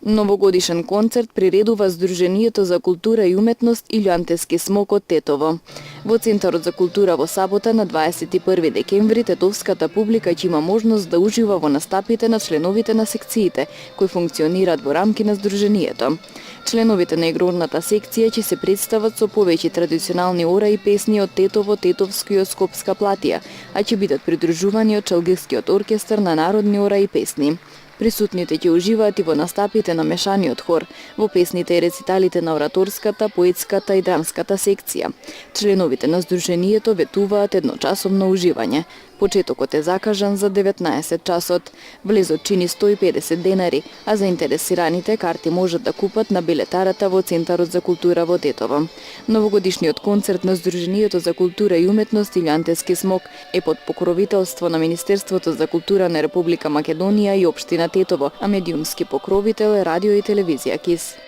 Новогодишен концерт приредува Сдруженијето за култура и уметност Илјантески смок од Тетово. Во Центарот за култура во сабота на 21 декември тетовската публика ќе има можност да ужива во настапите на членовите на секциите, кои функционираат во рамки на Сдруженијето. Членовите на игрорната секција ќе се представат со повеќе традиционални ора и песни од Тетово, Тетовско и Скопска платија, а ќе бидат придружувани од Чалгискиот оркестар на народни ора и песни. Присутните ќе уживаат и во настапите на мешаниот хор, во песните и рециталите на ораторската, поетската и драмската секција. Членовите на Сдруженијето ветуваат едночасовно уживање. Почетокот е закажан за 19 часот. Влезот чини 150 денари, а заинтересираните карти можат да купат на билетарата во Центарот за култура во Тетово. Новогодишниот концерт на Сдруженијето за култура и уметност Илјантески смок е под покровителство на Министерството за култура на Република Македонија и општина Тетово, а медиумски покровител е Радио и телевизија КИС.